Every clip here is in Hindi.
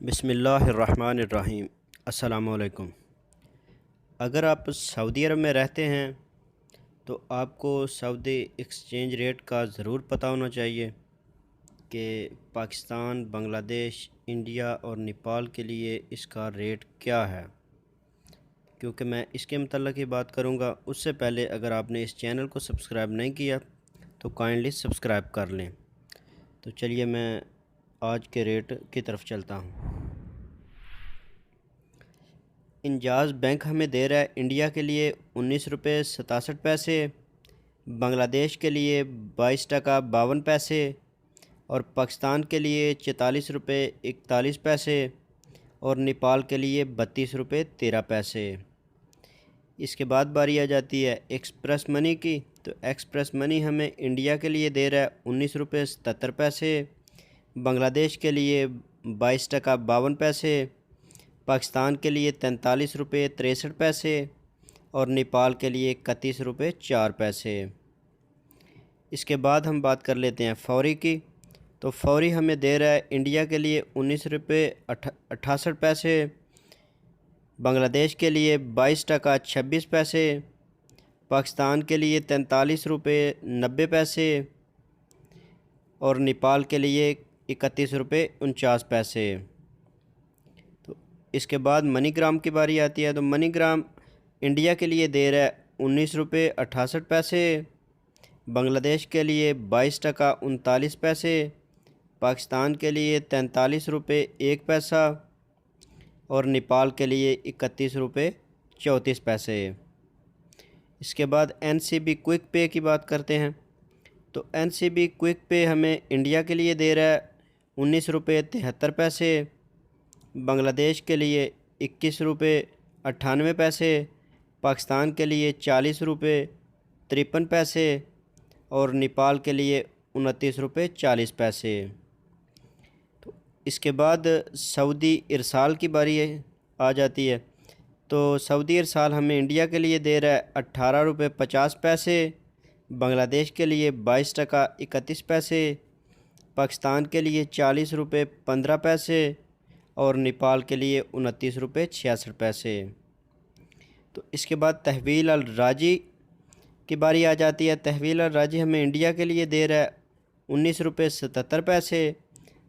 बिस्मिल्लाहिर्रहमानिर्रहीम। अस्सलामुअलैकुम। अगर आप सऊदी अरब में रहते हैं तो आपको सऊदी एक्सचेंज रेट का ज़रूर पता होना चाहिए कि पाकिस्तान, बांग्लादेश, इंडिया और नेपाल के लिए इसका रेट क्या है। क्योंकि मैं इसके मतलब ही बात करूँगा, उससे पहले अगर आपने इस चैनल को सब्सक्राइब नहीं किया तो काइंडली सब्सक्राइब कर लें। तो चलिए मैं आज के रेट की तरफ चलता हूँ। इंजाज़ बैंक हमें दे रहा है इंडिया के लिए 19 रुपये 67 पैसे, बांग्लादेश के लिए 22 टका 52 पैसे और पाकिस्तान के लिए 44 रुपये 41 पैसे और नेपाल के लिए 32 रुपये 13 पैसे। इसके बाद बारी आ जाती है एक्सप्रेस मनी की। तो एक्सप्रेस मनी हमें इंडिया के लिए दे रहा है 19 रुपये 77 पैसे, बांग्लादेश के लिए 22 टका 52 पैसे, पाकिस्तान के लिए 43 रुपये 63 पैसे और नेपाल के लिए 31 रुपये 4 पैसे। इसके बाद हम बात कर लेते हैं फ़ौरी की। तो फ़ौरी हमें दे रहा है इंडिया के लिए 19 रुपये 68 पैसे, बांग्लादेश के लिए 22 टका 26 पैसे, पाकिस्तान के लिए 43 रुपये 90 पैसे और नेपाल के लिए 31 रुपये 49 पैसे। तो इसके बाद मनीग्राम की बारी आती है। तो मनीग्राम इंडिया के लिए दे रहा है 19 रुपये 68 पैसे, बांग्लादेश के लिए 22 टका 39 पैसे, पाकिस्तान के लिए 43 रुपये 1 पैसा और नेपाल के लिए 31 रुपये 34 पैसे। इसके बाद NCB क्विक पे की बात करते हैं। तो NCB क्विक पे हमें इंडिया के लिए दे रहा है 19 रुपये 73 पैसे, बांग्लादेश के लिए 21 रुपये 98 पैसे, पाकिस्तान के लिए 40 रुपये 53 पैसे और नेपाल के लिए 29 रुपये 40 पैसे। तो इसके बाद सऊदी इरसाल की बारी आ जाती है। तो सऊदी इरसाल हमें इंडिया के लिए दे रहा है 18 रुपये 50 पैसे, बांग्लादेश के लिए 22 टका 31 पैसे, पाकिस्तान के लिए 40 रुपये 15 पैसे और नेपाल के लिए 29 रुपये 66 पैसे। तो इसके बाद तहवील अल राजी की बारी आ जाती है। तहवील अल राजी हमें इंडिया के लिए दे रहा है 19 रुपये 77 पैसे,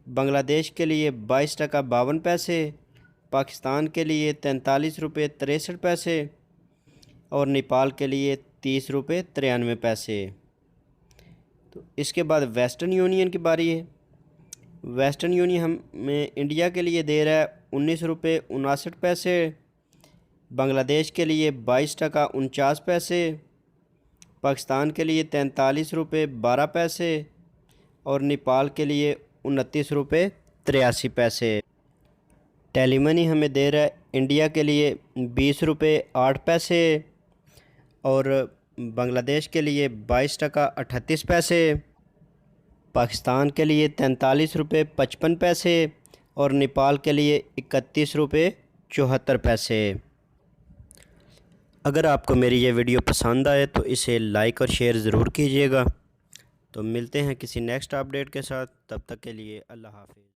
बांग्लादेश के लिए 22 टका 52 पैसे, पाकिस्तान के लिए 43 रुपये 63 पैसे और नेपाल के लिए 30 रुपये 93 पैसे। तो इसके बाद वेस्टर्न यूनियन की बारी है। वेस्टर्न यूनियन हमें इंडिया के लिए दे रहा है 19 रुपये 59 पैसे, बांग्लादेश के लिए 22 टका 49 पैसे, पाकिस्तान के लिए 43 रुपये 12 पैसे और नेपाल के लिए 29 रुपये 83 पैसे। टेलीमनी हमें दे रहा है इंडिया के लिए 20 रुपये 8 पैसे और बांग्लादेश के लिए 22 टका 38 पैसे, पाकिस्तान के लिए 43 रुपये 55 पैसे और नेपाल के लिए 31 रुपये 74 पैसे। अगर आपको मेरी ये वीडियो पसंद आए तो इसे लाइक और शेयर ज़रूर कीजिएगा। तो मिलते हैं किसी नेक्स्ट अपडेट के साथ, तब तक के लिए अल्लाह हाफ़िज़।